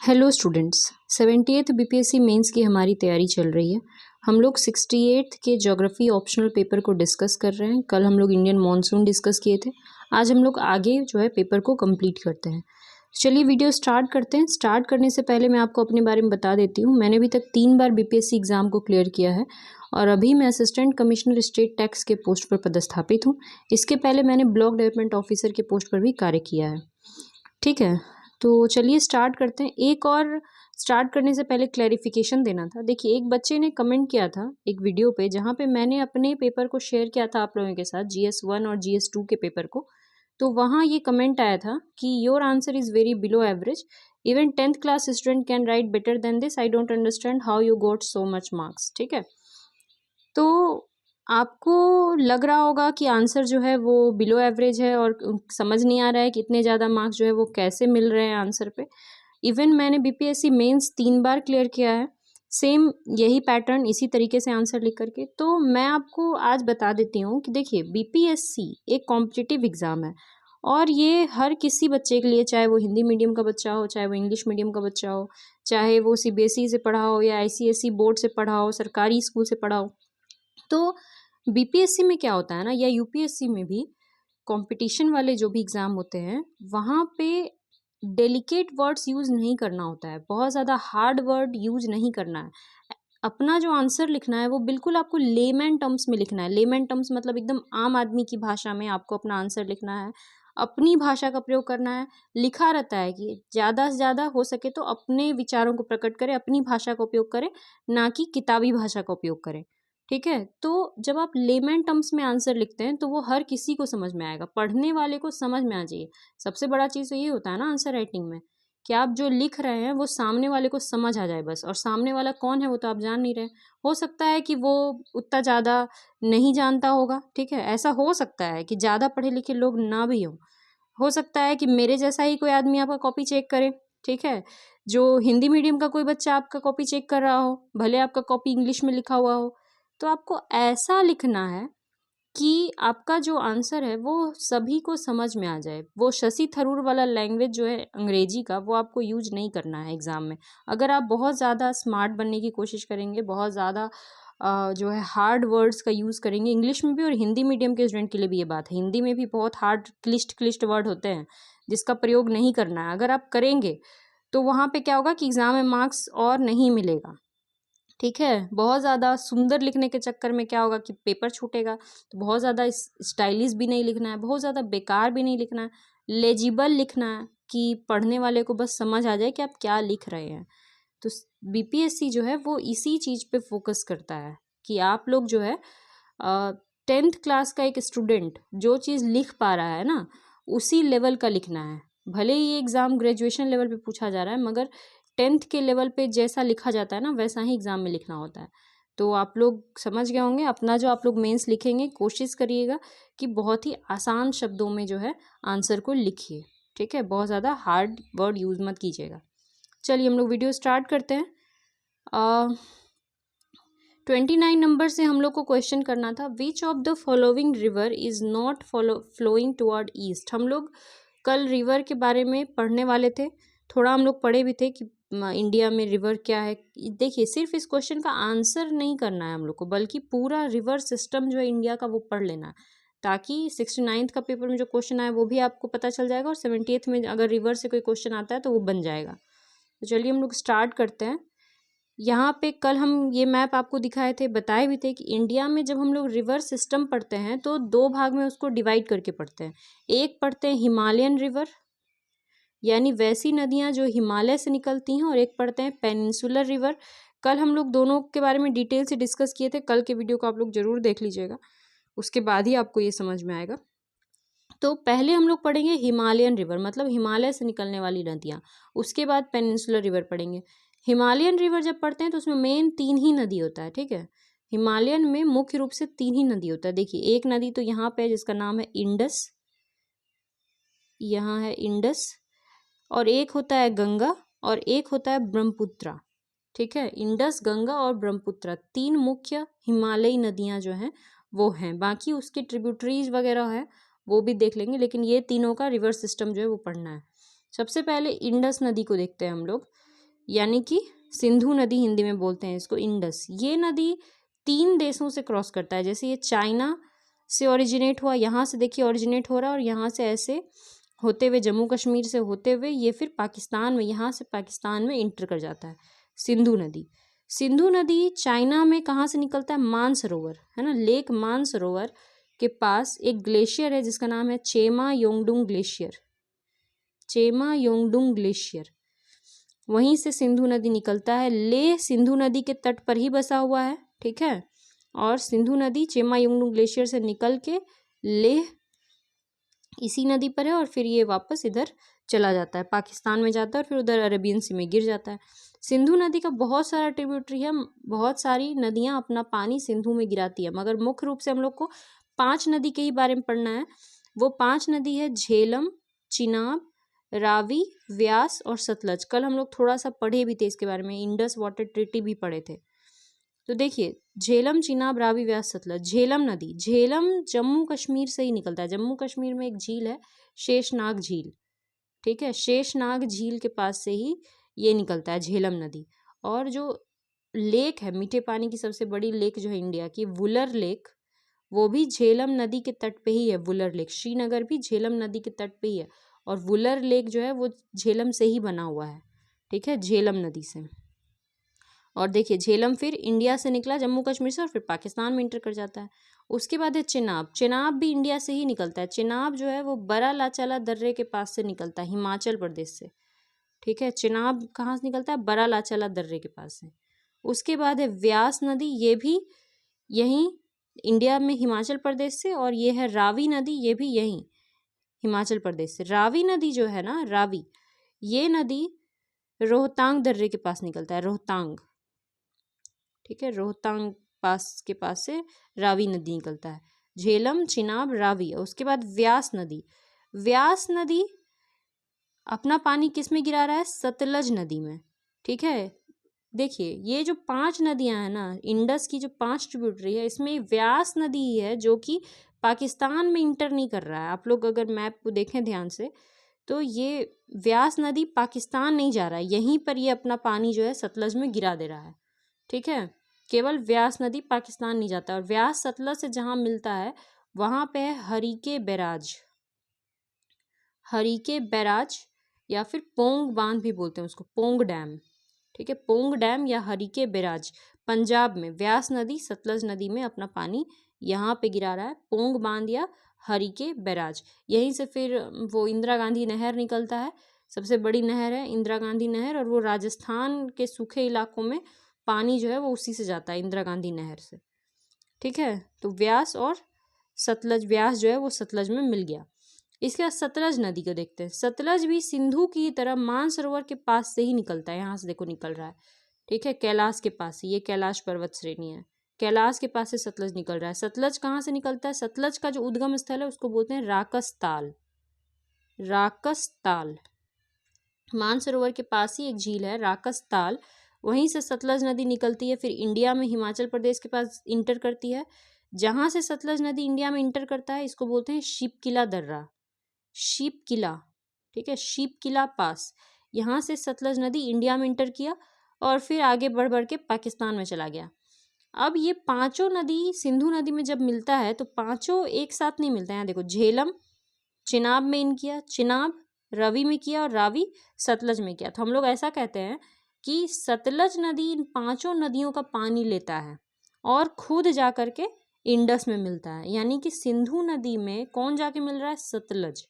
Hello students, 78th BPSC mains की हमारी तैयारी चल रही है। हम लोग 68th के ज्योग्राफी ऑप्शनल पेपर को डिस्कस कर रहे हैं। कल हम लोग इंडियन मॉनसून डिस्कस किए थे। आज हम लोग आगे जो है पेपर को कंप्लीट करते हैं। चलिए वीडियो स्टार्ट करते हैं। स्टार्ट करने से पहले मैं आपको अपने बारे में बता देती हूँ। मैंने अभी तक 3 बार बीपीएससी एग्ज़ाम को क्लियर किया है और अभी मैं असिस्टेंट कमिश्नर स्टेट टैक्स के पोस्ट पर पदस्थापित हूँ। इसके पहले मैंने ब्लॉक डेवलपमेंट ऑफिसर के पोस्ट पर भी कार्य किया है। ठीक है, तो चलिए स्टार्ट करते हैं। एक और स्टार्ट करने से पहले क्लैरिफिकेशन देना था। देखिए, एक बच्चे ने कमेंट किया था एक वीडियो पे, जहाँ पे मैंने अपने पेपर को शेयर किया था आप लोगों के साथ, GS1 और GS2 के पेपर को। तो वहाँ ये कमेंट आया था कि your answer is very below average, even 10th class student can write better than this, I don't understand how you got so much marks. ठीक है, तो आपको लग रहा होगा कि आंसर जो है वो बिलो एवरेज है और समझ नहीं आ रहा है कि इतने ज़्यादा मार्क्स जो है वो कैसे मिल रहे हैं आंसर पे। इवन मैंने बीपीएससी मेंस 3 बार क्लियर किया है, सेम यही पैटर्न, इसी तरीके से आंसर लिख करके। तो मैं आपको आज बता देती हूँ कि देखिए, बीपीएससी एक कॉम्पिटिटिव एग्ज़ाम है और ये हर किसी बच्चे के लिए, चाहे वो हिंदी मीडियम का बच्चा हो, चाहे वो इंग्लिश मीडियम का बच्चा हो, चाहे वो सीबीएसई से पढ़ा हो या आईसीएसई बोर्ड से पढ़ा हो, सरकारी स्कूल से पढ़ा हो। तो बीपीएससी में क्या होता है ना, या यूपीएससी में भी कंपटीशन वाले जो भी एग्ज़ाम होते हैं, वहाँ पे डेलिकेट वर्ड्स यूज़ नहीं करना होता है, बहुत ज़्यादा हार्ड वर्ड यूज़ नहीं करना है। अपना जो आंसर लिखना है वो बिल्कुल आपको लेमैन टर्म्स में लिखना है। लेमैन टर्म्स मतलब एकदम आम आदमी की भाषा में आपको अपना आंसर लिखना है, अपनी भाषा का प्रयोग करना है। लिखा रहता है कि ज़्यादा से ज़्यादा हो सके तो अपने विचारों को प्रकट करें, अपनी भाषा का उपयोग करें, ना कि किताबी भाषा का उपयोग करें। ठीक है, तो जब आप लेमैन टर्म्स में आंसर लिखते हैं तो वो हर किसी को समझ में आएगा, पढ़ने वाले को समझ में आ जाइए। सबसे बड़ा चीज़ तो ये होता है ना आंसर राइटिंग में, कि आप जो लिख रहे हैं वो सामने वाले को समझ आ जाए बस। और सामने वाला कौन है वो तो आप जान नहीं रहे। हो सकता है कि वो उतना ज़्यादा नहीं जानता होगा, ठीक है, ऐसा हो सकता है कि ज़्यादा पढ़े लिखे लोग ना भी हों। हो सकता है कि मेरे जैसा ही कोई आदमी आपका कॉपी चेक करे, ठीक है, जो हिंदी मीडियम का कोई बच्चा आपका कॉपी चेक कर रहा हो, भले आपका कॉपी इंग्लिश में लिखा हुआ हो। तो आपको ऐसा लिखना है कि आपका जो आंसर है वो सभी को समझ में आ जाए। वो शशि थरूर वाला लैंग्वेज जो है अंग्रेजी का, वो आपको यूज नहीं करना है एग्ज़ाम में। अगर आप बहुत ज़्यादा स्मार्ट बनने की कोशिश करेंगे, बहुत ज़्यादा जो है हार्ड वर्ड्स का यूज़ करेंगे, इंग्लिश में भी और हिंदी मीडियम के स्टूडेंट के लिए भी ये बात है, हिंदी में भी बहुत हार्ड क्लिष्ट क्लिष्ट वर्ड होते हैं जिसका प्रयोग नहीं करना है। अगर आप करेंगे तो वहाँ पे क्या होगा कि एग्ज़ाम में मार्क्स और नहीं मिलेगा। ठीक है, बहुत ज़्यादा सुंदर लिखने के चक्कर में क्या होगा कि पेपर छूटेगा। तो बहुत ज़्यादा स्टाइलिश भी नहीं लिखना है, बहुत ज़्यादा बेकार भी नहीं लिखना है, लेजिबल लिखना है कि पढ़ने वाले को बस समझ आ जाए कि आप क्या लिख रहे हैं। तो बीपीएससी जो है वो इसी चीज़ पे फोकस करता है कि आप लोग जो है 10th क्लास का एक स्टूडेंट जो चीज़ लिख पा रहा है ना, उसी लेवल का लिखना है। भले ही ये एग्ज़ाम ग्रेजुएशन लेवल पे पूछा जा रहा है, मगर 10th के लेवल पे जैसा लिखा जाता है ना, वैसा ही एग्ज़ाम में लिखना होता है। तो आप लोग समझ गए होंगे। अपना जो आप लोग मेंस लिखेंगे, कोशिश करिएगा कि बहुत ही आसान शब्दों में जो है आंसर को लिखिए। ठीक है, बहुत ज़्यादा हार्ड वर्ड यूज़ मत कीजिएगा। चलिए हम लोग वीडियो स्टार्ट करते हैं। 29 नंबर से हम लोग को क्वेश्चन करना था, which of the following river is not flowing toward east. हम लोग कल रिवर के बारे में पढ़ने वाले थे, थोड़ा हम लोग पढ़े भी थे कि इंडिया में रिवर क्या है। देखिए, सिर्फ इस क्वेश्चन का आंसर नहीं करना है हम लोग को, बल्कि पूरा रिवर सिस्टम जो है इंडिया का वो पढ़ लेना है, ताकि 69th का पेपर में जो क्वेश्चन आए वो भी आपको पता चल जाएगा और 70th में अगर रिवर से कोई क्वेश्चन आता है तो वो बन जाएगा। तो चलिए हम लोग स्टार्ट करते हैं। यहाँ पे कल हम ये मैप आपको दिखाए थे, बताए भी थे कि इंडिया में जब हम लोग रिवर सिस्टम पढ़ते हैं तो 2 भाग में उसको डिवाइड करके पढ़ते हैं। एक पढ़ते हैं हिमालयन रिवर, यानी वैसी नदियाँ जो हिमालय से निकलती हैं, और एक पढ़ते हैं पेनिनसुलर रिवर। कल हम लोग दोनों के बारे में डिटेल से डिस्कस किए थे। कल के वीडियो को आप लोग ज़रूर देख लीजिएगा, उसके बाद ही आपको ये समझ में आएगा। तो पहले हम लोग पढ़ेंगे हिमालयन रिवर, मतलब हिमालय से निकलने वाली नदियाँ। उसके बाद पेनिनसुलर रिवर पढ़ेंगे। हिमालयन रिवर जब पढ़ते हैं तो उसमें मेन 3 ही नदी होता है, ठीक है। हिमालयन में मुख्य रूप से 3 ही नदी होता है। देखिए, एक नदी तो यहाँ पे है जिसका नाम है इंडस, यहाँ है इंडस, और एक होता है गंगा, और एक होता है ब्रह्मपुत्रा। ठीक है, इंडस, गंगा और ब्रह्मपुत्रा 3 मुख्य हिमालयी नदियाँ जो हैं वो हैं। बाकी उसके ट्रिब्यूटरीज वगैरह है वो भी देख लेंगे, लेकिन ये तीनों का रिवर सिस्टम जो है वो पढ़ना है। सबसे पहले इंडस नदी को देखते हैं हम लोग। यानी कि सिंधु नदी हिंदी में बोलते हैं इसको, इंडस। ये नदी 3 देशों से क्रॉस करता है। जैसे ये चाइना से ओरिजिनेट हुआ, यहाँ से देखिए ओरिजिनेट हो रहा है, और यहाँ से ऐसे होते हुए जम्मू कश्मीर से होते हुए ये फिर पाकिस्तान में, यहाँ से पाकिस्तान में इंटर कर जाता है सिंधु नदी। सिंधु नदी चाइना में कहाँ से निकलता है? मानसरोवर, है ना, लेक मानसरोवर के पास एक ग्लेशियर है जिसका नाम है चेमा योंगडुंग ग्लेशियर। चेमा योंगडुंग ग्लेशियर, वहीं से सिंधु नदी निकलता है। लेह सिंधु नदी के तट पर ही बसा हुआ है, ठीक है। और सिंधु नदी चेमा योंगडुंग ग्लेशियर से निकल के लेह इसी नदी पर है, और फिर ये वापस इधर चला जाता है, पाकिस्तान में जाता है, और फिर उधर अरेबियन सी में गिर जाता है। सिंधु नदी का बहुत सारा ट्रिब्यूटरी है, बहुत सारी नदियां अपना पानी सिंधु में गिराती है, मगर मुख्य रूप से हम लोग को 5 नदी के ही बारे में पढ़ना है। वो 5 नदी है झेलम, चिनाब, रावी, व्यास और सतलज। कल हम लोग थोड़ा सा पढ़े भी थे इसके बारे में, इंडस वाटर ट्रीटी भी पढ़े थे। तो देखिए, झेलम, चिनाब, रावी, व्यास, सतलज। झेलम नदी, झेलम जम्मू कश्मीर से ही निकलता है। जम्मू कश्मीर में एक झील है शेषनाग झील, ठीक है, शेषनाग झील के पास से ही ये निकलता है झेलम नदी। और जो लेक है, मीठे पानी की सबसे बड़ी लेक जो है इंडिया की, वुलर लेक, वो भी झेलम नदी के तट पे ही है। वुलर लेक, श्रीनगर भी झेलम नदी के तट पे ही है, और वुलर लेक जो है वो झेलम से ही बना हुआ है, ठीक है, झेलम नदी से। और देखिए, झेलम फिर इंडिया से निकला जम्मू कश्मीर से, और फिर पाकिस्तान में इंटर कर जाता है। उसके बाद है चिनाब। चिनाब भी इंडिया से ही निकलता है। चिनाब जो है वो बरालाचाला दर्रे के पास से निकलता है, हिमाचल प्रदेश से, ठीक है। चिनाब कहाँ से निकलता है? बरालाचाला दर्रे के पास से। उसके बाद है व्यास नदी, ये भी यहीं इंडिया में हिमाचल प्रदेश से, और ये है रावी नदी, ये भी यहीं हिमाचल प्रदेश से। रावी नदी जो है ना, रावी, ये नदी रोहतांग दर्रे के पास निकलता है, रोहतांग, ठीक है, रोहतांग पास के पास से रावी नदी निकलता है। झेलम, चिनाब, रावी। उसके बाद व्यास नदी। व्यास नदी अपना पानी किस में गिरा रहा है? सतलज नदी में, ठीक है। देखिए, ये जो 5 नदियां हैं ना, इंडस की जो 5 ट्रिब्यूटरी है, इसमें व्यास नदी ही है जो कि पाकिस्तान में इंटर नहीं कर रहा है। आप लोग अगर मैप को देखें ध्यान से, तो ये व्यास नदी पाकिस्तान नहीं जा रहा है, यहीं पर ये अपना पानी जो है सतलज में गिरा दे रहा है, ठीक है। केवल व्यास नदी पाकिस्तान नहीं जाता। और व्यास सतलज से जहाँ मिलता है वहाँ पे है हरीके बैराज, हरीके बैराज, या फिर पोंग बांध भी बोलते हैं उसको, पोंग डैम, ठीक है, पोंग डैम या हरीके बैराज, पंजाब में। व्यास नदी सतलज नदी में अपना पानी यहाँ पे गिरा रहा है, पोंग बांध या हरीके बैराज। यहीं से फिर वो इंदिरा गांधी नहर निकलता है, सबसे बड़ी नहर है इंदिरा गांधी नहर, और वो राजस्थान के सूखे इलाकों में पानी जो है वो उसी से जाता है, इंदिरा गांधी नहर से, ठीक है। तो व्यास और सतलज, व्यास जो है वो सतलज में मिल गया। इसके बाद सतलज नदी को देखते हैं। सतलज भी सिंधु की तरह मानसरोवर के पास से ही निकलता है, यहाँ से देखो निकल रहा है, ठीक है, कैलाश के पास से। ये कैलाश पर्वत श्रेणी है, कैलाश के पास से सतलज निकल रहा है। सतलज कहाँ से निकलता है? सतलज का जो उद्गम स्थल है उसको बोलते हैं राकस ताल, राकस ताल। मानसरोवर के पास ही एक झील है राकस ताल, वहीं से सतलज नदी निकलती है, फिर इंडिया में हिमाचल प्रदेश के पास इंटर करती है। जहाँ से सतलज नदी इंडिया में इंटर करता है इसको बोलते हैं शिपकिला दर्रा, शिपकिला, ठीक है, शिपकिला पास। यहाँ से सतलज नदी इंडिया में इंटर किया, और फिर आगे बढ़ बढ़ के पाकिस्तान में चला गया। अब ये 5 नदी सिंधु नदी में जब मिलता है तो 5 एक साथ नहीं मिलता है। यहाँ देखो, झेलम चिनाब में इन किया, चिनाब रवि में किया, और रावी सतलज में किया। तो हम लोग ऐसा कहते हैं कि सतलज नदी इन 5 नदियों का पानी लेता है और खुद जा करके इंडस में मिलता है। यानी कि सिंधु नदी में कौन जाके मिल रहा है? सतलज।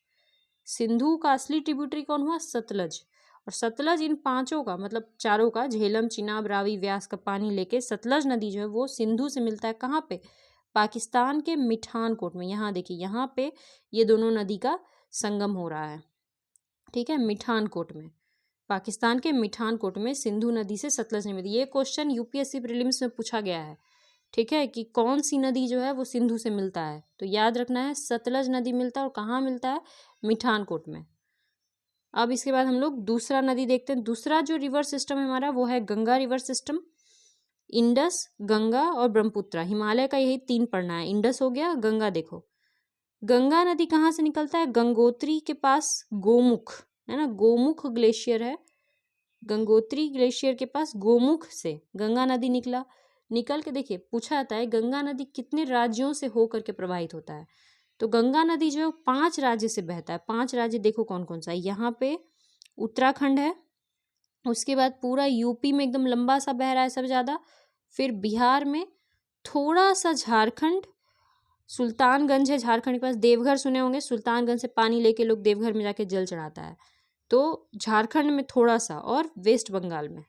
सिंधु का असली ट्रिब्यूटरी कौन हुआ? सतलज। और सतलज इन 5 का, मतलब 4 का, झेलम, चिनाब, रावी, व्यास का पानी लेके सतलज नदी जो है वो सिंधु से मिलता है। कहाँ पे? पाकिस्तान के मिठानकोट में। यहाँ देखिए, यहाँ पे ये दोनों नदी का संगम हो रहा है, ठीक है, मिठानकोट में। पाकिस्तान के मिठानकोट में सिंधु नदी से सतलज नदी मिलती है। ये क्वेश्चन यूपीएससी प्रीलिम्स में पूछा गया है, ठीक है, कि कौन सी नदी जो है वो सिंधु से मिलता है। तो याद रखना है, सतलज नदी मिलता है। और कहाँ मिलता है? मिठानकोट में। अब इसके बाद हम लोग दूसरा नदी देखते हैं। दूसरा जो रिवर सिस्टम है हमारा वो है Ganga river system. Indus, Ganga और ब्रह्मपुत्रा, हिमालय का यही 3 पढ़ना है। इंडस हो गया, गंगा देखो, गंगा नदी कहाँ से निकलता है? गंगोत्री के पास गोमुख है ना, गोमुख ग्लेशियर है, गंगोत्री ग्लेशियर के पास गोमुख से गंगा नदी निकल के देखिए पूछा जाता है गंगा नदी कितने राज्यों से होकर के प्रवाहित होता है। तो गंगा नदी जो 5 राज्य से बहता है। 5 राज्य देखो कौन कौन सा है। यहाँ पे उत्तराखंड है, उसके बाद पूरा यूपी में एकदम लंबा सा बह रहा है सब ज़्यादा, फिर बिहार में थोड़ा सा झारखंड, सुल्तानगंज है झारखंड के पास, देवघर सुने होंगे, सुल्तानगंज से पानी लेके लोग देवघर में जाके जल चढ़ाता है, तो झारखंड में थोड़ा सा, और वेस्ट बंगाल में।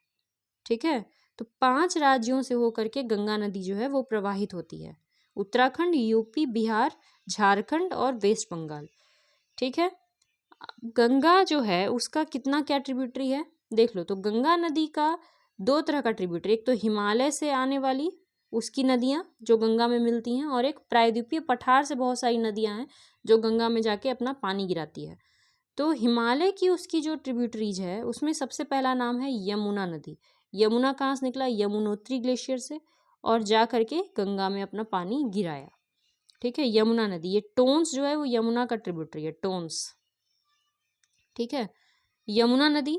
ठीक है, तो 5 राज्यों से होकर के गंगा नदी जो है वो प्रवाहित होती है। उत्तराखंड, यूपी, बिहार, झारखंड और वेस्ट बंगाल। ठीक है, गंगा जो है उसका कितना क्या ट्रिब्यूटरी है देख लो। तो गंगा नदी का 2 तरह का ट्रिब्यूटरी, एक तो हिमालय से आने वाली उसकी नदियाँ जो गंगा में मिलती हैं, और एक प्रायद्वीपीय पठार से बहुत सारी नदियाँ हैं जो गंगा में जाके अपना पानी गिराती है। तो हिमालय की उसकी जो ट्रिब्यूटरीज है उसमें सबसे पहला नाम है यमुना नदी। यमुना कहाँ से निकला? यमुनोत्री ग्लेशियर से, और जा करके गंगा में अपना पानी गिराया। ठीक है, यमुना नदी। ये टोन्स जो है वो यमुना का ट्रिब्यूटरी है, टोन्स। ठीक है, यमुना नदी।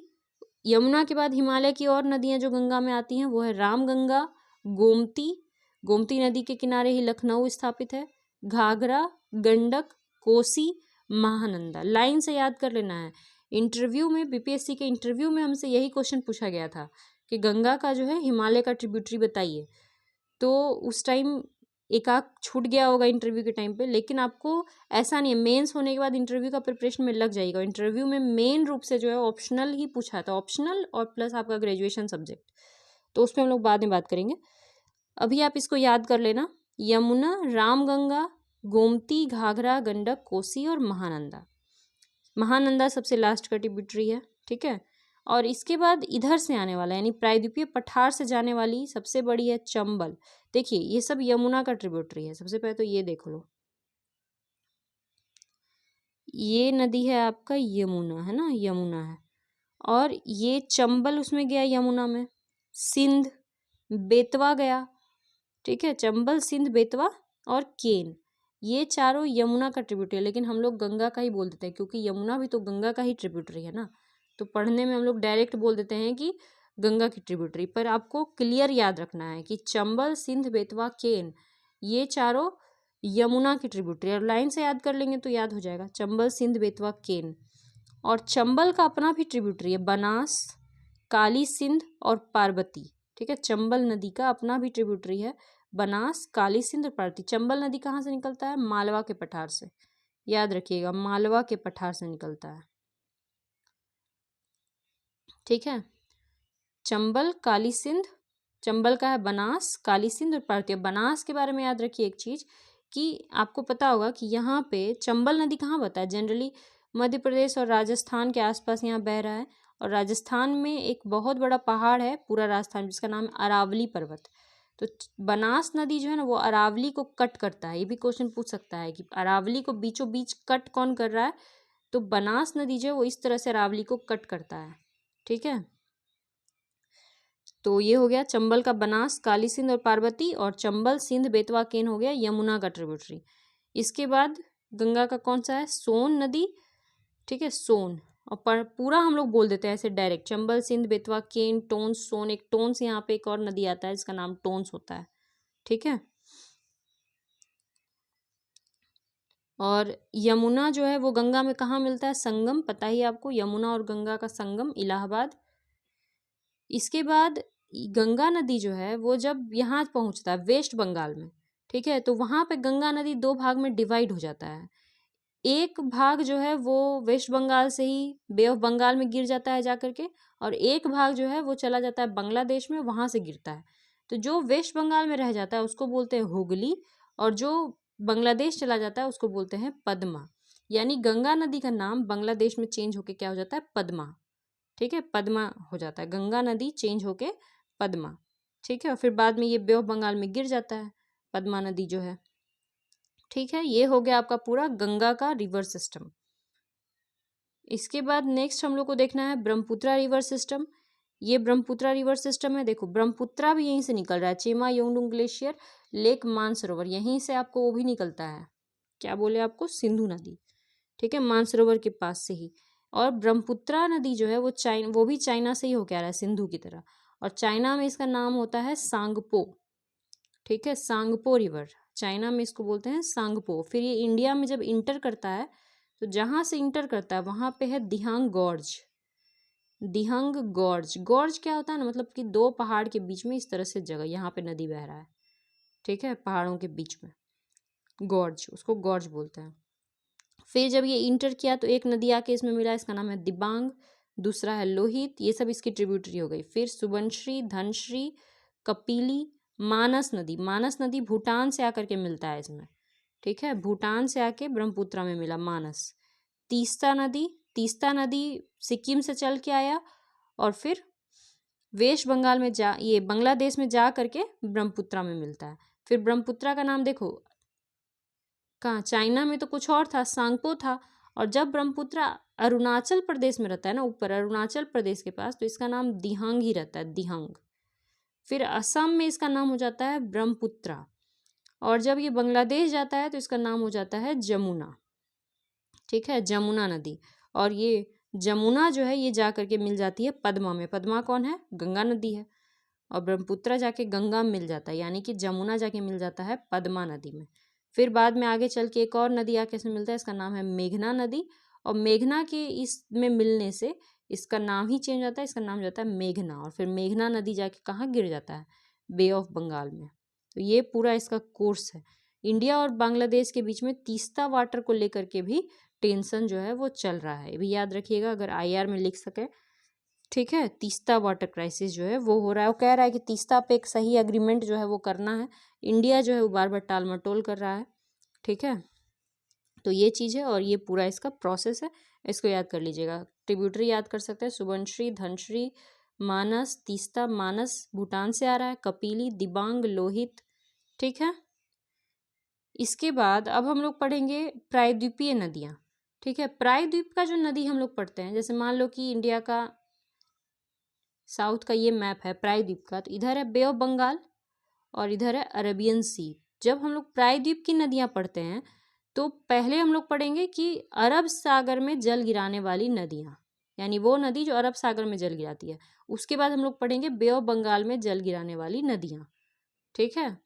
यमुना के बाद हिमालय की और नदियां जो गंगा में आती हैं वो है रामगंगा, गोमती, गोमती नदी के किनारे ही लखनऊ स्थापित है, घाघरा, गंडक, कोसी, महानंदा। लाइन से याद कर लेना है। इंटरव्यू में, बीपीएससी के इंटरव्यू में हमसे यही क्वेश्चन पूछा गया था कि गंगा का जो है हिमालय का ट्रिब्यूटरी बताइए। तो उस टाइम एक आध छूट गया होगा इंटरव्यू के टाइम पे, लेकिन आपको ऐसा नहीं है, मेंस होने के बाद इंटरव्यू का प्रिपरेशन में लग जाएगा। इंटरव्यू में मेन रूप से जो है ऑप्शनल ही पूछा था, ऑप्शनल और प्लस आपका ग्रेजुएशन सब्जेक्ट, तो उसमें हम लोग बाद में बात करेंगे। अभी आप इसको याद कर लेना, यमुना, रामगंगा, गोमती, घाघरा, गंडक, कोसी और महानंदा। महानंदा सबसे लास्ट का ट्रिब्यूटरी है। ठीक है, और इसके बाद इधर से आने वाला यानी प्रायद्वीपीय पठार से जाने वाली सबसे बड़ी है चंबल। देखिए ये सब यमुना का ट्रिब्यूटरी है। सबसे पहले तो ये देख लो, ये नदी है आपका यमुना, है ना, यमुना है, और ये चंबल उसमें गया यमुना में, सिंध, बेतवा गया। ठीक है, चंबल, सिंध, बेतवा और केन, ये चारों यमुना का ट्रिब्यूटरी है, लेकिन हम लोग गंगा का ही बोल देते हैं क्योंकि यमुना भी तो गंगा का ही ट्रिब्यूटरी है ना। तो पढ़ने में हम लोग डायरेक्ट बोल देते हैं कि गंगा की ट्रिब्यूटरी, पर आपको क्लियर याद रखना है कि चंबल, सिंध, बेतवा, केन, ये चारों यमुना की ट्रिब्यूटरी, और लाइन से याद कर लेंगे तो याद हो जाएगा, चंबल, सिंध, बेतवा, केन। और चंबल का अपना भी ट्रिब्यूटरी है, बनास, काली सिंध और पार्वती। ठीक है, चंबल नदी का अपना भी ट्रिब्यूटरी है, बनास, काली सिंध और पार्वती। चंबल नदी कहाँ से निकलता है? मालवा के पठार से, याद रखिएगा, मालवा के पठार से निकलता है। ठीक है, चंबल, काली सिंध, चंबल का है बनास, काली सिंध और पार्वती। बनास के बारे में याद रखिए एक चीज कि आपको पता होगा कि यहाँ पे चंबल नदी कहाँ बहता है, जनरली मध्य प्रदेश और राजस्थान के आसपास यहाँ बह रहा है, और राजस्थान में एक बहुत बड़ा पहाड़ है पूरा राजस्थान जिसका नाम है अरावली पर्वत। तो बनास नदी जो है ना वो अरावली को कट करता है। ये भी क्वेश्चन पूछ सकता है कि अरावली को बीचों बीच कट कौन कर रहा है, तो बनास नदी जो है वो इस तरह से अरावली को कट करता है। ठीक है, तो ये हो गया चंबल का बनास, काली सिंध और पार्वती, और चंबल, सिंध, बेतवा, केन हो गया यमुना का ट्रिब्यूटरी। इसके बाद गंगा का कौन सा है? सोन नदी। ठीक है, सोन, और पूरा हम लोग बोल देते हैं ऐसे डायरेक्ट, चंबल, सिंध, बेतवा, केन, टोन्स, सोन। एक टोन्स यहाँ पे एक और नदी आता है जिसका नाम टोन्स होता है। ठीक है, और यमुना जो है वो गंगा में कहाँ मिलता है? संगम, पता ही आपको, यमुना और गंगा का संगम इलाहाबाद। इसके बाद गंगा नदी जो है वो जब यहाँ पहुँचता है वेस्ट बंगाल में, ठीक है, तो वहाँ पे गंगा नदी 2 भाग में डिवाइड हो जाता है। एक भाग जो है वो वेस्ट बंगाल से ही बे ऑफ बंगाल में गिर जाता है जा करके, और एक भाग जो है वो चला जाता है बांग्लादेश में, वहाँ से गिरता है। तो जो वेस्ट बंगाल में रह जाता है उसको बोलते हैं हुगली, और जो बांग्लादेश चला जाता है उसको बोलते हैं पद्मा। यानी गंगा नदी का नाम बांग्लादेश में चेंज होके क्या हो जाता है? पद्मा। ठीक है, पद्मा हो जाता है, गंगा नदी चेंज होके पद्मा। ठीक है, और फिर बाद में ये बे ऑफ बंगाल में गिर जाता है पद्मा नदी जो है। ठीक है, ये हो गया आपका पूरा गंगा का रिवर सिस्टम। इसके बाद नेक्स्ट हम लोग को देखना है ब्रह्मपुत्रा रिवर सिस्टम। ये ब्रह्मपुत्रा रिवर सिस्टम है, देखो ब्रह्मपुत्रा भी यहीं से निकल रहा है, चेमा योंगडुंग ग्लेशियर, लेक मानसरोवर, यहीं से आपको वो भी निकलता है, क्या बोले आपको? सिंधु नदी। ठीक है, मानसरोवर के पास से ही। और ब्रह्मपुत्रा नदी जो है वो भी चाइना से ही होके आ रहा है, सिंधु की तरह। और चाइना में इसका नाम होता है सांगपो। ठीक है, सांगपो रिवर, चाइना में इसको बोलते हैं सांगपो। फिर ये इंडिया में जब इंटर करता है तो जहाँ से इंटर करता है वहाँ पे है दिहांग गॉर्ज। दिहंग गॉर्ज, गॉर्ज क्या होता है ना, मतलब कि दो पहाड़ के बीच में इस तरह से जगह, यहाँ पे नदी बह रहा है। ठीक है, पहाड़ों के बीच में गॉर्ज, उसको गॉर्ज बोलते हैं। फिर जब ये इंटर किया तो एक नदी आके इसमें मिला, इसका नाम है दिबांग, दूसरा है लोहित, ये सब इसकी ट्रिब्यूटरी हो गई। फिर सुबनश्री, धनश्री, कपिली, मानस नदी, मानस नदी भूटान से आकर के मिलता है इसमें। ठीक है, भूटान से आके ब्रह्मपुत्रा में मिला मानस। तीस्ता नदी, तीस्ता नदी सिक्किम से चल के आया और फिर वेस्ट बंगाल में ये बांग्लादेश में जा करके ब्रह्मपुत्रा में मिलता है। फिर ब्रह्मपुत्रा का नाम देखो कहाँ, चाइना में तो कुछ और था, सांगपो था। और जब ब्रह्मपुत्रा अरुणाचल प्रदेश में रहता है ना, ऊपर अरुणाचल प्रदेश के पास, तो इसका नाम दिहांग ही रहता है, दिहांग। फिर असम में इसका नाम हो जाता है ब्रह्मपुत्रा। और जब ये बांग्लादेश जाता है तो इसका नाम हो जाता है जमुना। ठीक है, जमुना नदी। और ये जमुना जो है ये जा करके मिल जाती है पद्मा में। पद्मा कौन है, गंगा नदी है। और ब्रह्मपुत्रा जाके गंगा में मिल जाता है, यानी कि जमुना जाके मिल जाता है पद्मा नदी में। फिर बाद में आगे चल के एक और नदी आके इसमें मिलता है, इसका नाम है मेघना नदी। और मेघना के इसमें मिलने से इसका नाम ही चेंज होता है, इसका नाम जाता है मेघना। और फिर मेघना नदी जाके कहाँ गिर जाता है, बे ऑफ बंगाल में। तो ये पूरा इसका कोर्स है। इंडिया और बांग्लादेश के बीच में तीस्ता वाटर को लेकर के भी टेंशन जो है वो चल रहा है, ये भी याद रखिएगा अगर आईआर में लिख सके। ठीक है, तीस्ता वाटर क्राइसिस जो है वो हो रहा है। वो कह रहा है कि तीस्ता पे एक सही एग्रीमेंट जो है वो करना है। इंडिया जो है वो बार बार टाल मटोल कर रहा है। ठीक है, तो ये चीज़ है और ये पूरा इसका प्रोसेस है, इसको याद कर लीजिएगा। ट्रिब्यूटरी याद कर सकते हैं, सुबनश्री, धनश्री, मानस, तीस्ता। मानस भूटान से आ रहा है, कपिली, दिबांग, लोहित। ठीक है, इसके बाद अब हम लोग पढ़ेंगे प्रायद्वीपीय नदियाँ। ठीक है, प्रायद्वीप का जो नदी हम लोग पढ़ते हैं, जैसे मान लो कि इंडिया का साउथ का ये मैप है प्रायद्वीप का, तो इधर है बे ऑफ बंगाल और इधर है अरेबियन सी। जब हम लोग प्रायद्वीप की नदियाँ पढ़ते हैं तो पहले हम लोग पढ़ेंगे कि अरब सागर में जल गिराने वाली नदियाँ, यानी वो नदी जो अरब सागर में जल गिराती है। उसके बाद हम लोग पढ़ेंगे बे ऑफ बंगाल में जल गिराने वाली नदियाँ। ठीक है,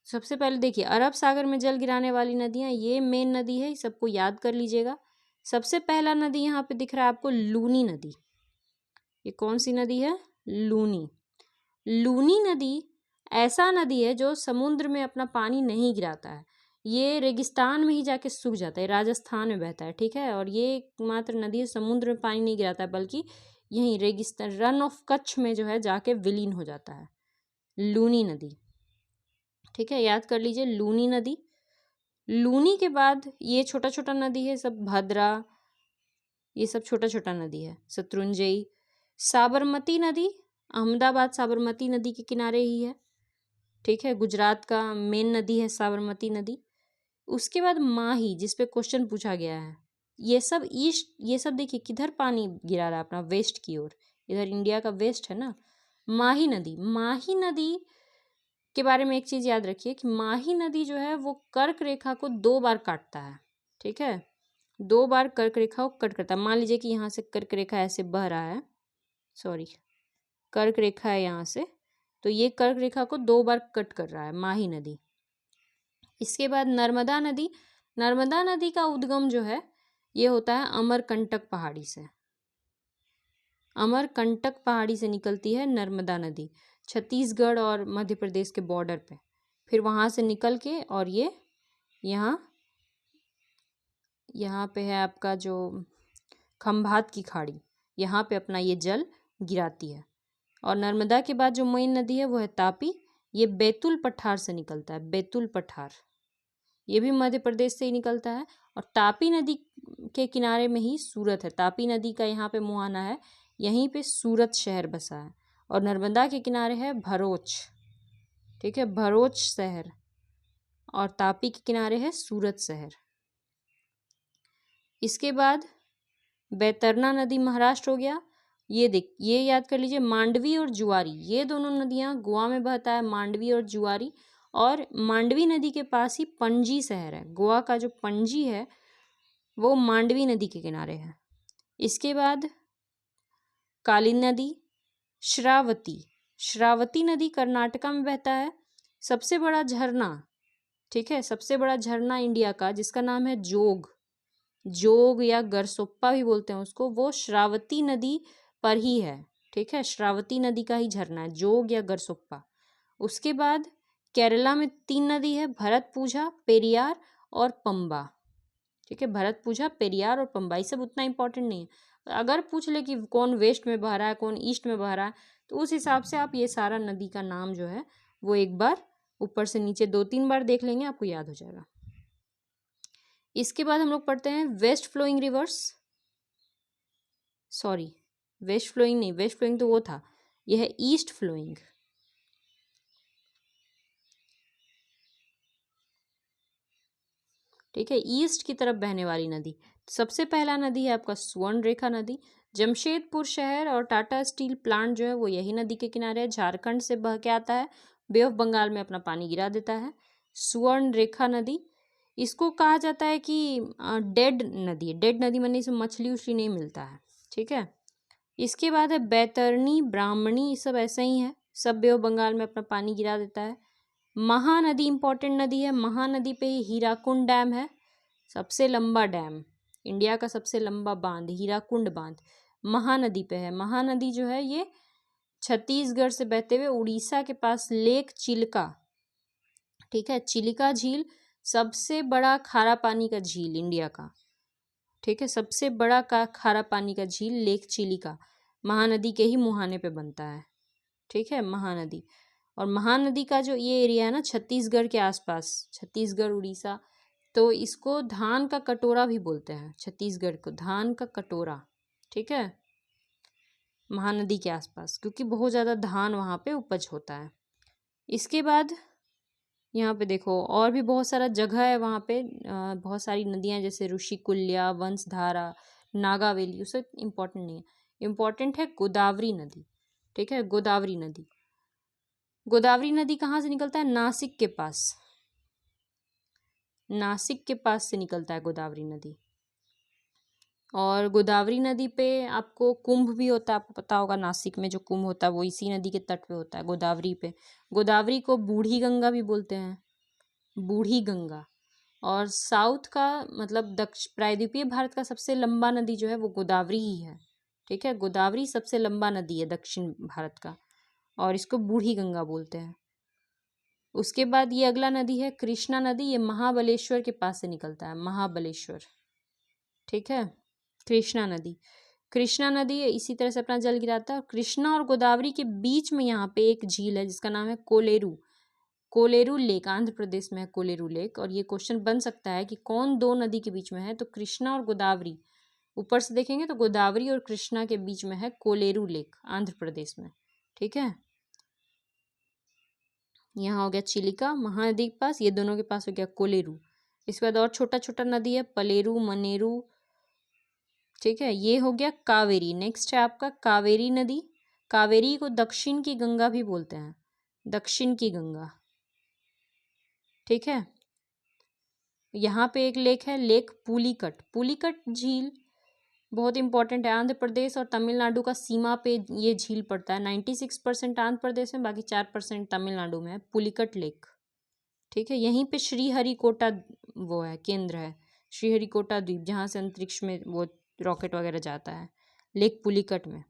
सबसे पहले देखिए अरब सागर में जल गिराने वाली नदियाँ, ये मेन नदी है, सबको याद कर लीजिएगा। सबसे पहला नदी यहाँ पे दिख रहा है आपको, लूनी नदी। ये कौन सी नदी है, लूनी। लूनी नदी ऐसा नदी है जो समुद्र में अपना पानी नहीं गिराता है, ये रेगिस्तान में ही जाके सूख जाता है, राजस्थान में बहता है। ठीक है, और ये एकमात्र नदी है समुद्र में पानी नहीं गिराता है, बल्कि यहीं रेगिस्तान रन ऑफ कच्छ में जो है जाके विलीन हो जाता है, लूनी नदी। ठीक है, याद कर लीजिए लूनी नदी। लूनी के बाद ये छोटा छोटा नदी है सब, भद्रा, ये सब छोटा छोटा नदी है, शत्रुंजयी। साबरमती नदी, अहमदाबाद साबरमती नदी के किनारे ही है। ठीक है, गुजरात का मेन नदी है साबरमती नदी। उसके बाद माही, जिस पे क्वेश्चन पूछा गया है, ये सब ईस्ट, ये सब देखिए किधर पानी गिरा रहा है अपना, वेस्ट की ओर, इधर इंडिया का वेस्ट है ना। माही नदी, माही नदी के बारे में एक चीज़ याद रखिए कि माही नदी जो है वो कर्क रेखा को 2 बार काटता है। ठीक है, 2 बार कर्क रेखा को कट करता है। मान लीजिए कि यहाँ से कर्क रेखा ऐसे बह रहा है, सॉरी कर्क रेखा है यहाँ से, तो ये कर्क रेखा को 2 बार कट कर रहा है माही नदी। इसके बाद नर्मदा नदी, नर्मदा नदी का उद्गम जो है ये होता है अमरकंटक पहाड़ी से। अमरकंटक पहाड़ी से निकलती है नर्मदा नदी, छत्तीसगढ़ और मध्य प्रदेश के बॉर्डर पे। फिर वहाँ से निकल के और ये यहाँ पे है आपका जो खंभात की खाड़ी, यहाँ पे अपना ये जल गिराती है। और नर्मदा के बाद जो मेन नदी है वो है तापी, ये बैतुल पठार से निकलता है, बैतुल पठार, ये भी मध्य प्रदेश से ही निकलता है। और तापी नदी के किनारे में ही सूरत है, तापी नदी का यहाँ पे मुहाना है, यहीं पे सूरत शहर बसा है। और नर्मदा के किनारे है भरूच। ठीक है, भरूच शहर, और तापी के किनारे है सूरत शहर। इसके बाद बैतरना नदी महाराष्ट्र हो गया। ये याद कर लीजिए मांडवी और जुआरी, ये दोनों नदियाँ गोवा में बहता है, मांडवी और जुआरी। और मांडवी नदी के पास ही पणजी शहर है, गोवा का जो पणजी है वो मांडवी नदी के किनारे है। इसके बाद काली नदी, श्रावती, श्रावती नदी कर्नाटका में बहता है। सबसे बड़ा झरना, ठीक है, सबसे बड़ा झरना इंडिया का जिसका नाम है जोग, जोग या गरसोप्पा भी बोलते हैं उसको, वो श्रावती नदी पर ही है, ठीक है, श्रावती नदी का ही झरना है, जोग या गरसोप्पा। उसके बाद केरला में 3 नदी है, भरतपुझा, पेरियार और पंबा, ठीक है, भरतपुझा, पेरियार और पंबा। ये सब उतना इंपॉर्टेंट नहीं है, अगर पूछ ले कि कौन वेस्ट में बह रहा है कौन ईस्ट में बह रहा है तो उस हिसाब से आप ये सारा नदी का नाम जो है वो एक बार ऊपर से नीचे 2-3 बार देख लेंगे, आपको याद हो जाएगा। इसके बाद हम लोग पढ़ते हैं west flowing rivers, sorry west flowing नहीं, वेस्ट फ्लोइंग तो वो था, यह है ईस्ट फ्लोइंग। ठीक है, ईस्ट की तरफ बहने वाली नदी। सबसे पहला नदी है आपका स्वर्ण रेखा नदी। जमशेदपुर शहर और टाटा स्टील प्लांट जो है वो यही नदी के किनारे है, झारखंड से बह के आता है, बे ऑफ बंगाल में अपना पानी गिरा देता है। स्वर्ण रेखा नदी, इसको कहा जाता है कि डेड नदी है, डेड नदी माने इसमें मछली उछली नहीं मिलता है, ठीक है। इसके बाद है बैतरनी, ब्राह्मणी, ये सब ऐसा ही है, सब बे ऑफ बंगाल में अपना पानी गिरा देता है। महानदी इंपॉर्टेंट नदी है, महानदी पे ही हीराकुंड डैम है, सबसे लंबा डैम, इंडिया का सबसे लंबा बांध हीराकुंड बांध महानदी पे है। महानदी जो है ये छत्तीसगढ़ से बहते हुए उड़ीसा के पास लेक चिल्का, ठीक है, चिल्का झील सबसे बड़ा खारा पानी का झील इंडिया का, ठीक है, सबसे बड़ा का खारा पानी का झील लेक चिल्का महानदी के ही मुहाने पे बनता है, ठीक है, महानदी। और महानदी का जो ये एरिया है ना छत्तीसगढ़ के आसपास, छत्तीसगढ़ उड़ीसा, तो इसको धान का कटोरा भी बोलते हैं, छत्तीसगढ़ को धान का कटोरा, ठीक है, महानदी के आसपास, क्योंकि बहुत ज़्यादा धान वहाँ पे उपज होता है। इसके बाद यहाँ पे देखो और भी बहुत सारा जगह है वहाँ पे, बहुत सारी नदियाँ जैसे ऋषिकुल्या, वंशधारा, नागावेली, उससे इम्पोर्टेंट नहीं है, इम्पोर्टेंट है गोदावरी नदी, ठीक है, गोदावरी नदी। गोदावरी नदी कहाँ से निकलता है? नासिक के पास, नासिक के पास से निकलता है गोदावरी नदी। और गोदावरी नदी पे आपको कुंभ भी होता है, आपको पता होगा नासिक में जो कुंभ होता है वो इसी नदी के तट पे होता है, गोदावरी पे। गोदावरी को बूढ़ी गंगा भी बोलते हैं, बूढ़ी गंगा। और साउथ का मतलब प्रायद्वीपीय भारत का सबसे लंबा नदी जो है वो गोदावरी ही है, ठीक है, गोदावरी सबसे लंबा नदी है दक्षिण भारत का और इसको बूढ़ी गंगा बोलते हैं। उसके बाद ये अगला नदी है कृष्णा नदी, ये महाबलेश्वर के पास से निकलता है, महाबलेश्वर, ठीक है, कृष्णा नदी। कृष्णा नदी इसी तरह से अपना जल गिराता है। कृष्णा और गोदावरी के बीच में यहाँ पे एक झील है जिसका नाम है कोलेरू, कोलेरू लेक, आंध्र प्रदेश में है कोलेरू लेक। और ये क्वेश्चन बन सकता है कि कौन दो नदी के बीच में है, तो कृष्णा और गोदावरी, ऊपर से देखेंगे तो गोदावरी और कृष्णा के बीच में है कोलेरू लेक, आंध्र प्रदेश में, ठीक है। यहाँ हो गया चिलिका महानदी के पास, ये दोनों के पास हो गया कोलेरू। इसके बाद और छोटा छोटा नदी है पलेरू, मनेरू, ठीक है, ये हो गया कावेरी। नेक्स्ट है आपका कावेरी नदी, कावेरी को दक्षिण की गंगा भी बोलते हैं, दक्षिण की गंगा, ठीक है। यहाँ पे एक लेक है, लेक पुलिकट, पुलिकट झील बहुत इंपॉर्टेंट है, आंध्र प्रदेश और तमिलनाडु का सीमा पे ये झील पड़ता है। 96% आंध्र प्रदेश में, बाकी 4% तमिलनाडु में है पुलिकट लेक, ठीक है। यहीं पे श्रीहरिकोटा वो है, केंद्र है, श्रीहरिकोटा द्वीप, जहाँ से अंतरिक्ष में वो रॉकेट वगैरह जाता है, लेक पुलिकट में।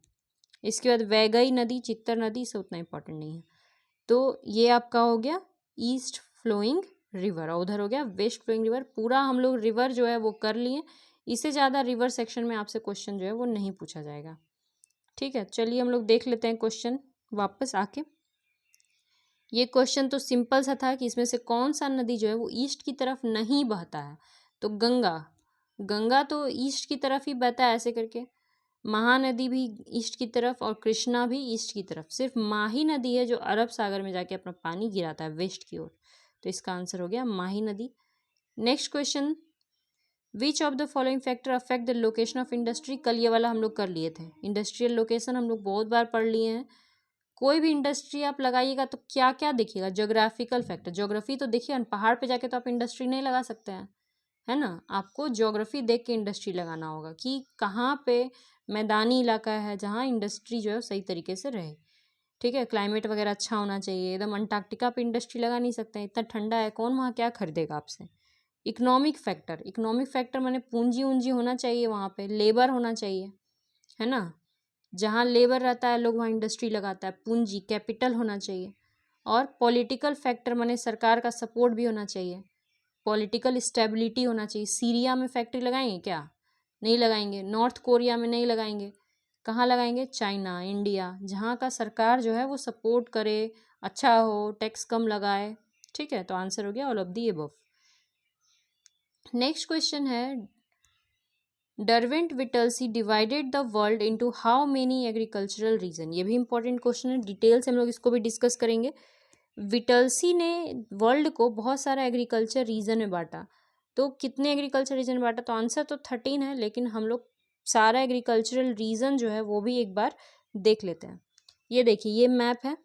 इसके बाद वैगई नदी, चित्तर नदी, से उतना इंपॉर्टेंट नहीं है। तो ये आपका हो गया ईस्ट फ्लोइंग रिवर और उधर हो गया वेस्ट फ्लोइंग रिवर। पूरा हम लोग रिवर जो है वो कर लिए, इससे ज़्यादा रिवर सेक्शन में आपसे क्वेश्चन जो है वो नहीं पूछा जाएगा, ठीक है। चलिए हम लोग देख लेते हैं क्वेश्चन वापस आके। ये क्वेश्चन तो सिंपल सा था कि इसमें से कौन सा नदी जो है वो ईस्ट की तरफ नहीं बहता है, तो गंगा, गंगा तो ईस्ट की तरफ ही बहता है ऐसे करके, महानदी भी ईस्ट की तरफ और कृष्णा भी ईस्ट की तरफ, सिर्फ माही नदी है जो अरब सागर में जाके अपना पानी गिराता है वेस्ट की ओर, तो इसका आंसर हो गया माही नदी। Next question, which of the following factor affect the location of industry. कल ये वाला हम लोग कर लिए थे, इंडस्ट्रियल लोकेशन हम लोग बहुत बार पढ़ लिए हैं। कोई भी इंडस्ट्री आप लगाइएगा तो क्या क्या देखिएगा, ज्योग्राफिकल फैक्टर, ज्योग्राफी तो देखिए, पहाड़ पे जाके तो आप इंडस्ट्री नहीं लगा सकते हैं, है ना। आपको ज्योग्राफी देख के इंडस्ट्री लगाना होगा कि कहाँ पे मैदानी इलाका है जहाँ इंडस्ट्री जो है सही तरीके से रहे। ठीक है, क्लाइमेट वगैरह अच्छा होना चाहिए। एकदम अंटार्कटिका पे इंडस्ट्री लगा नहीं सकते हैं, इतना ठंडा है, कौन वहाँ क्या खरीदेगा आपसे। इकोनॉमिक फैक्टर माने पूंजी ऊंजी होना चाहिए, वहाँ पे लेबर होना चाहिए, है ना। जहाँ लेबर रहता है लोग वहाँ इंडस्ट्री लगाता है, पूंजी कैपिटल होना चाहिए। और पॉलिटिकल फैक्टर माने सरकार का सपोर्ट भी होना चाहिए, पॉलिटिकल स्टेबिलिटी होना चाहिए। सीरिया में फैक्ट्री लगाएंगे क्या? नहीं लगाएंगे। नॉर्थ कोरिया में नहीं लगाएंगे। कहाँ लगाएंगे? चाइना, इंडिया, जहाँ का सरकार जो है वो सपोर्ट करे, अच्छा हो, टैक्स कम लगाए। ठीक है, तो आंसर हो गया all of the above. Next question है, Derwent Whittlesey divided the world into how many agricultural region. ये भी इंपॉर्टेंट क्वेश्चन है, डिटेल से हम लोग इसको भी डिस्कस करेंगे। विटलसी ने वर्ल्ड को बहुत सारा एग्रीकल्चर रीजन में बांटा। तो कितने एग्रीकल्चर रीजन में बांटा? तो आंसर तो 13 है, लेकिन हम लोग सारा एग्रीकल्चरल रीजन जो है वो भी एक बार देख लेते हैं। ये देखिए, ये मैप है।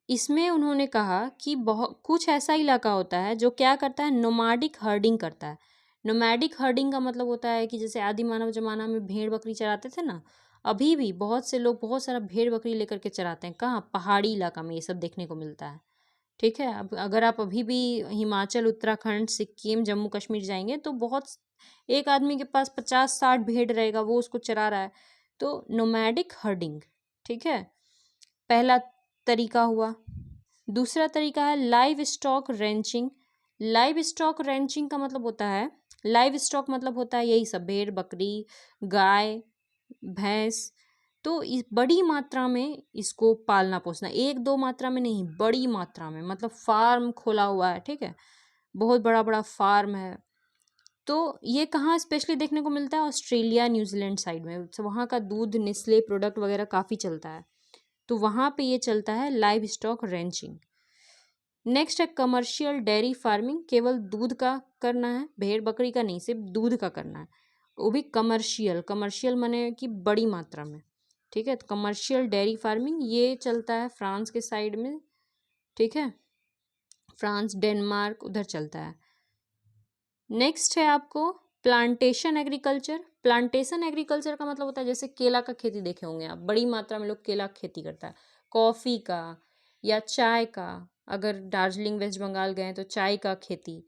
इसमें उन्होंने कहा कि बहुत कुछ ऐसा इलाका होता है जो क्या करता है, नोमाडिक हर्डिंग करता है। नोमैडिक हर्डिंग का मतलब होता है कि जैसे आदि मानव जमाना में भेड़ बकरी चराते थे ना, अभी भी बहुत से लोग बहुत सारा भेड़ बकरी लेकर के चराते हैं। कहाँ? पहाड़ी इलाका में ये सब देखने को मिलता है। ठीक है, अब अगर आप अभी भी हिमाचल, उत्तराखंड, सिक्किम, जम्मू कश्मीर जाएंगे तो बहुत, एक आदमी के पास 50-60 भेड़ रहेगा, वो उसको चरा रहा है। तो नोमैडिक हर्डिंग। ठीक है, पहला तरीका हुआ। दूसरा तरीका है live stock wrenching. Live stock wrenching का मतलब होता है, लाइव स्टॉक मतलब होता है यही सब, भेड़ बकरी, गाय भैंस। तो इस बड़ी मात्रा में इसको पालना पोसना, एक दो मात्रा में नहीं, बड़ी मात्रा में, मतलब फार्म खोला हुआ है। ठीक है, बहुत बड़ा बड़ा फार्म है। तो ये कहाँ स्पेशली देखने को मिलता है? ऑस्ट्रेलिया, न्यूजीलैंड साइड में। तो वहाँ का दूध, नेस्ले प्रोडक्ट वगैरह काफ़ी चलता है, तो वहाँ पे ये चलता है लाइव स्टॉक रेंचिंग। नेक्स्ट है कमर्शियल डेयरी फार्मिंग। केवल दूध का करना है, भेड़ बकरी का नहीं, सिर्फ दूध का करना है, वो भी कमर्शियल। कमर्शियल माने कि बड़ी मात्रा में। ठीक है, तो कमर्शियल डेयरी फार्मिंग ये चलता है फ्रांस के साइड में। ठीक है, फ्रांस, डेनमार्क, उधर चलता है। नेक्स्ट है आपको प्लांटेशन एग्रीकल्चर। प्लांटेशन एग्रीकल्चर का मतलब होता है जैसे केला का खेती देखे होंगे आप, बड़ी मात्रा में लोग केला खेती करता है, कॉफ़ी का या चाय का। अगर दार्जिलिंग वेस्ट बंगाल गए तो चाय का खेती।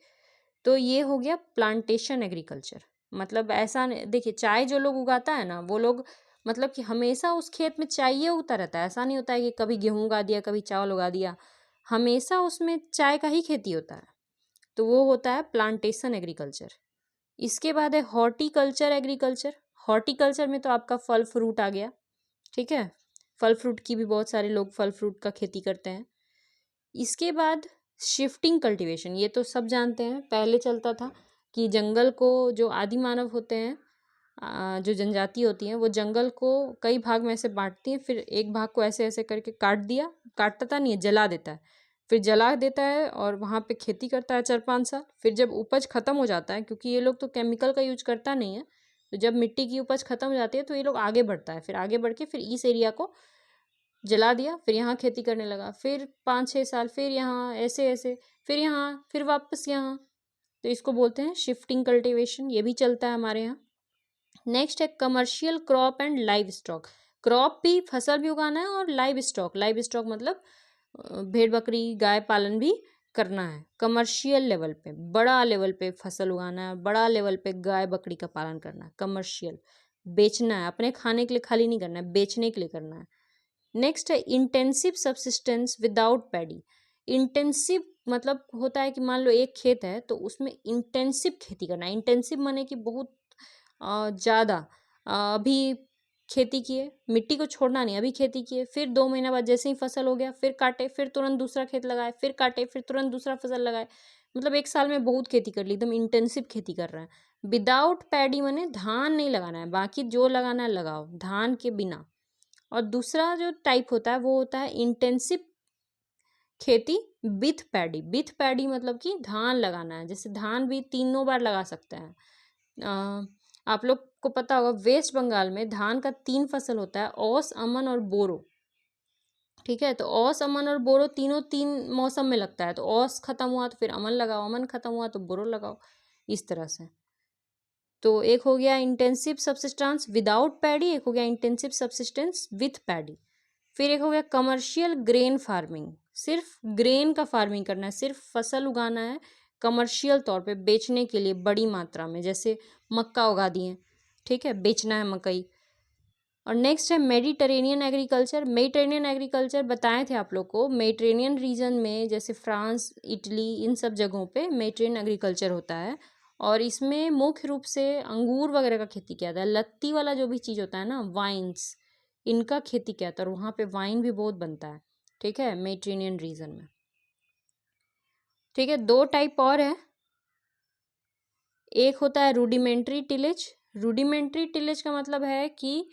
तो ये हो गया प्लांटेशन एग्रीकल्चर। मतलब ऐसा देखिए, चाय जो लोग उगाता है ना, वो लोग मतलब कि हमेशा उस खेत में चाय ही उगता रहता है। ऐसा नहीं होता है कि कभी गेहूँ उगा दिया, कभी चावल उगा दिया, हमेशा उसमें चाय का ही खेती होता है। तो वो होता है प्लांटेशन एग्रीकल्चर। इसके बाद है हॉर्टिकल्चर एग्रीकल्चर। हॉर्टिकल्चर में तो आपका फल फ्रूट आ गया। ठीक है, फल फ्रूट की भी बहुत सारे लोग फल फ्रूट का खेती करते हैं। इसके बाद शिफ्टिंग कल्टीवेशन, ये तो सब जानते हैं, पहले चलता था कि जंगल को, जो आदि मानव होते हैं, जो जनजाति होती हैं, वो जंगल को कई भाग में ऐसे बांटती हैं, फिर एक भाग को ऐसे ऐसे करके काट दिया, काटता नहीं है, जला देता है, फिर जला देता है और वहाँ पे खेती करता है 4-5 साल। फिर जब उपज खत्म हो जाता है, क्योंकि ये लोग तो केमिकल का यूज करता नहीं है, तो जब मिट्टी की उपज खत्म हो जाती है तो ये लोग आगे बढ़ता है, फिर आगे बढ़ के फिर इस एरिया को जला दिया, फिर यहाँ खेती करने लगा, फिर 5-6 साल फिर यहाँ, ऐसे ऐसे, फिर यहाँ, फिर वापस यहाँ। तो इसको बोलते हैं शिफ्टिंग कल्टीवेशन, ये भी चलता है हमारे यहाँ। नेक्स्ट है commercial crop and live stock. Crop भी, फसल भी उगाना है, और लाइव स्टॉक, लाइव स्टॉक मतलब भेड़ बकरी गाय पालन भी करना है। कमर्शियल लेवल पे, बड़ा लेवल पे फसल उगाना है, बड़ा लेवल पे गाय बकरी का पालन करना है। कमर्शियल, बेचना है, अपने खाने के लिए खाली नहीं करना है, बेचने के लिए करना है। नेक्स्ट है intensive subsistence without paddy. Intensive मतलब होता है कि मान लो एक खेत है तो उसमें इंटेंसिव खेती करना है। इंटेंसिव माने कि बहुत ज़्यादा, अभी खेती किए, मिट्टी को छोड़ना नहीं, अभी खेती किए, फिर 2 महीना बाद जैसे ही फसल हो गया फिर काटे, फिर तुरंत दूसरा खेत लगाए, फिर काटे, फिर तुरंत दूसरा फसल लगाए। मतलब एक साल में बहुत खेती कर ली, एकदम इंटेंसिव खेती कर रहे हैं। विदाउट पैडी माने धान नहीं लगाना है, बाकी जो लगाना है लगाओ, धान के बिना। और दूसरा जो टाइप होता है वो होता है इंटेंसिव खेती विथ पैडी। विथ पैडी मतलब कि धान लगाना है, जैसे धान भी 3 बार लगा सकते हैं। आप लोग को पता होगा वेस्ट बंगाल में धान का 3 फसल होता है, ओस, अमन और बोरो। ठीक है, तो औस, अमन और बोरो तीनों 3 मौसम में लगता है, तो औस खत्म हुआ तो फिर अमन लगाओ, अमन खत्म हुआ तो बोरो लगाओ, इस तरह से। तो एक हो गया इंटेंसिव सब्सिस्टेंस विदाउट पैडी, एक हो गया इंटेंसिव सब्सिस्टेंस विथ पैडी। फिर एक हो गया कमर्शियल ग्रेन फार्मिंग, सिर्फ ग्रेन का फार्मिंग करना है, सिर्फ फसल उगाना है कमर्शियल तौर पे बेचने के लिए बड़ी मात्रा में, जैसे मक्का उगा दिए, ठीक है, बेचना है मकई। और नेक्स्ट है मेडिटेरेनियन एग्रीकल्चर। मेडिटेरेनियन एग्रीकल्चर बताए थे आप लोग को, मेडिटेरेनियन रीजन में जैसे फ्रांस, इटली, इन सब जगहों पे मेडिटेरेनियन एग्रीकल्चर होता है, और इसमें मुख्य रूप से अंगूर वगैरह का खेती किया जाता है, लत्ती वाला जो भी चीज़ होता है ना, वाइन्स, इनका खेती किया जाता है, और वहाँ पे वाइन भी बहुत बनता है, ठीक है, मेडिटेरेनियन रीजन में। ठीक है, 2 टाइप और है, एक होता है रूडिमेंट्री टिलेज। रूडिमेंट्री टिलेज का मतलब है कि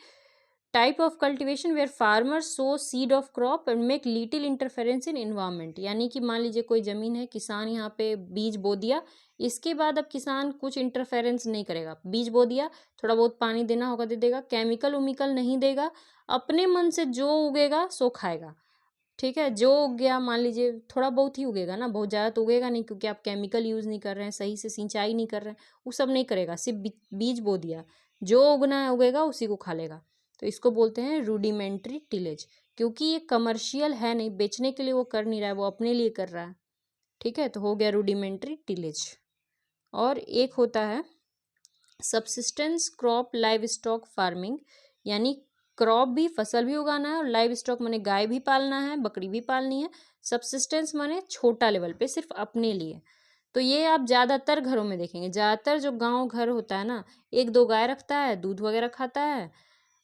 type of cultivation where farmers sow seed of crop and make little interference in environment. यानी कि मान लीजिए कोई ज़मीन है, किसान यहाँ पे बीज बो दिया, इसके बाद अब किसान कुछ इंटरफेरेंस नहीं करेगा, बीज बो दिया, थोड़ा बहुत पानी देना होगा दे देगा, केमिकल उमिकल नहीं देगा, अपने मन से जो उगेगा सो खाएगा। ठीक है, जो उग गया, मान लीजिए थोड़ा बहुत ही उगेगा ना, बहुत ज़्यादा तो उगेगा नहीं, क्योंकि आप केमिकल यूज़ नहीं कर रहे हैं, सही से सिंचाई नहीं कर रहे हैं, वो सब नहीं करेगा, सिर्फ बीज बो दिया, जो उगना है उगेगा, उसी को खा लेगा। तो इसको बोलते हैं रूडिमेंट्री टिलेज, क्योंकि ये कमर्शियल है नहीं, बेचने के लिए वो कर नहीं रहा है, वो अपने लिए कर रहा है। ठीक है, तो हो गया रूडिमेंट्री टिलेज। और एक होता है subsistence crop live stock farming, यानी क्रॉप भी, फसल भी उगाना है, और लाइव स्टॉक माने गाय भी पालना है, बकरी भी पालनी है। सबसिस्टेंस माने छोटा लेवल पे, सिर्फ अपने लिए। तो ये आप ज़्यादातर घरों में देखेंगे, ज़्यादातर जो गांव घर होता है ना, 1-2 गाय रखता है, दूध वगैरह खाता है,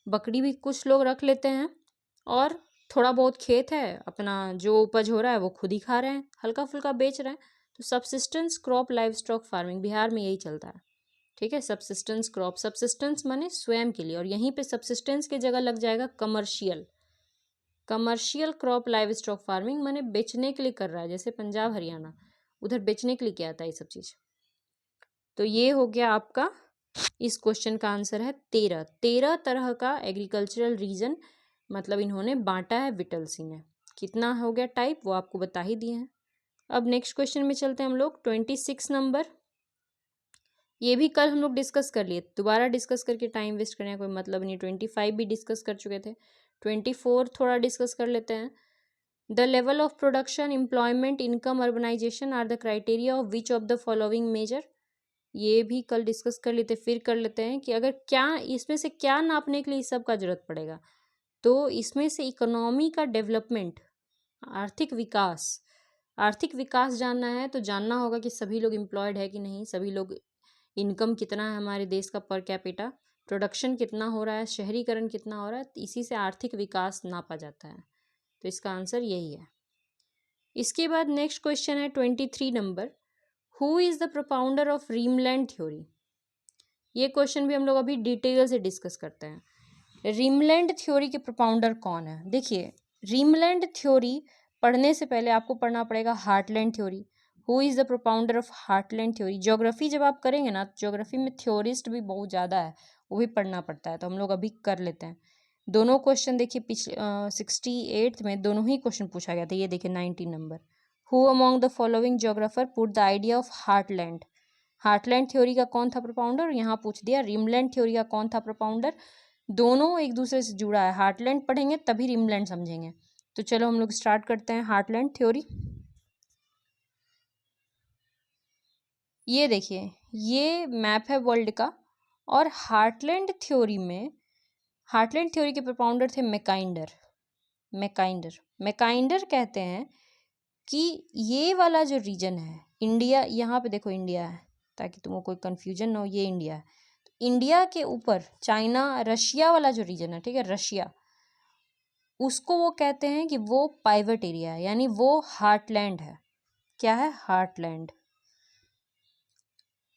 बकरी भी कुछ लोग रख लेते हैं, और थोड़ा बहुत खेत है, अपना जो उपज हो रहा है वो खुद ही खा रहे हैं, हल्का फुल्का बेच रहे हैं। तो subsistence crop live stock farming Bihar में यही चलता है। ठीक है, सबसिस्टेंस क्रॉप, सबसिस्टेंस माने स्वयं के लिए, और यहीं पे सबसिस्टेंस की जगह लग जाएगा commercial. Commercial crop live stock farming माने बेचने के लिए कर रहा है, जैसे पंजाब हरियाणा, उधर बेचने के लिए किया था ये सब चीज़। तो ये हो गया आपका, इस क्वेश्चन का आंसर है 13 तरह का एग्रीकल्चरल रीजन, मतलब इन्होंने बांटा है विटलसी ने। कितना हो गया टाइप, वो आपको बता ही दिए हैं। अब नेक्स्ट क्वेश्चन में चलते हैं हम लोग, 26 नंबर। ये भी कल हम लोग डिस्कस कर लिए, दोबारा डिस्कस करके टाइम वेस्ट करने का कोई मतलब नहीं। 25 भी डिस्कस कर चुके थे, 24 थोड़ा डिस्कस कर लेते हैं। The level of production, employment, income, urbanisation are the criteria of which of the following measure. ये भी कल डिस्कस कर लेते, फिर कर लेते हैं कि अगर क्या इसमें से क्या नापने के लिए इस सब का जरूरत पड़ेगा। तो इसमें से इकोनॉमी का डेवलपमेंट, आर्थिक विकास, आर्थिक विकास जानना है तो जानना होगा कि सभी लोग एम्प्लॉयड है कि नहीं, सभी लोग, इनकम कितना है हमारे देश का पर कैपिटा, प्रोडक्शन कितना हो रहा है, शहरीकरण कितना हो रहा है, इसी से आर्थिक विकास नापा जाता है। तो इसका आंसर यही है। इसके बाद नेक्स्ट क्वेश्चन है 23 नंबर, who is the propounder of rimland theory. ये क्वेश्चन भी हम लोग अभी डिटेल से डिस्कस करते हैं। रीमलैंड थ्योरी के प्रोपाउंडर कौन है। देखिए, रीमलैंड थ्योरी पढ़ने से पहले आपको पढ़ना पड़ेगा heartland theory. Who is the propounder of heartland theory. Geography जब आप करेंगे ना, ज्योग्राफी में थ्योरिस्ट भी बहुत ज़्यादा है, वो भी पढ़ना पड़ता है, तो हम लोग अभी कर लेते हैं। दोनों क्वेश्चन देखिए, पिछले 68 में दोनों ही क्वेश्चन पूछा गया था। ये देखिए 19 number, who among the following geographer put the idea of heartland. Heartland theory का कौन था प्रोपाउंडर, यहाँ पूछ दिया। रीमलैंड थ्योरी का कौन था प्रोपाउंडर। दोनों एक दूसरे से जुड़ा है, हार्टलैंड पढ़ेंगे तभी रीमलैंड समझेंगे। तो चलो हम लोग स्टार्ट करते हैं हार्टलैंड थ्योरी। ये देखिए, ये मैप है वर्ल्ड का, और हार्टलैंड थ्योरी में, हार्टलैंड थ्योरी के प्रोपाउंडर थे मैकाइंडर। मैकाइंडर मैकाइंडर कहते हैं कि ये वाला जो रीजन है, इंडिया, यहाँ पे देखो इंडिया है, ताकि तुमको कोई कन्फ्यूजन ना हो, ये इंडिया है। तो इंडिया के ऊपर चाइना, रशिया वाला जो रीजन है, ठीक है, रशिया, उसको वो कहते हैं कि वो पाइवट एरिया है, यानी वो हार्टलैंड है। क्या है, हार्टलैंड।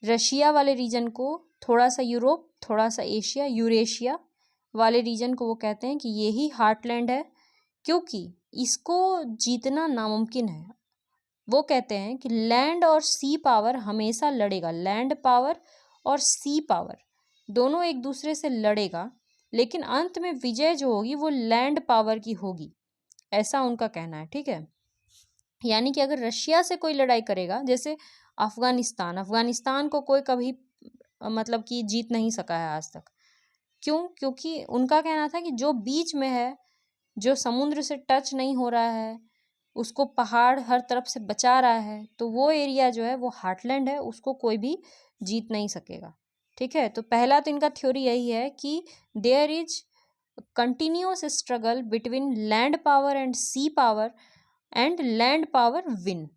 रशिया वाले रीजन को, थोड़ा सा यूरोप, थोड़ा सा एशिया, यूरेशिया वाले रीजन को वो कहते हैं कि यही हार्टलैंड है, क्योंकि इसको जीतना नामुमकिन है। वो कहते हैं कि लैंड और सी पावर हमेशा लड़ेगा, लैंड पावर और सी पावर दोनों एक दूसरे से लड़ेगा, लेकिन अंत में विजय जो होगी वो लैंड पावर की होगी। ऐसा उनका कहना है, ठीक है। यानी कि अगर रशिया से कोई लड़ाई करेगा, जैसे अफगानिस्तान को कोई कभी मतलब कि जीत नहीं सका है आज तक। क्यों? क्योंकि उनका कहना था कि जो बीच में है, जो समुद्र से टच नहीं हो रहा है, उसको पहाड़ हर तरफ से बचा रहा है, तो वो एरिया जो है वो हार्टलैंड है, उसको कोई भी जीत नहीं सकेगा, ठीक है। तो पहला तो इनका थ्योरी यही है कि there is continuous struggle between land power and sea power and land power win,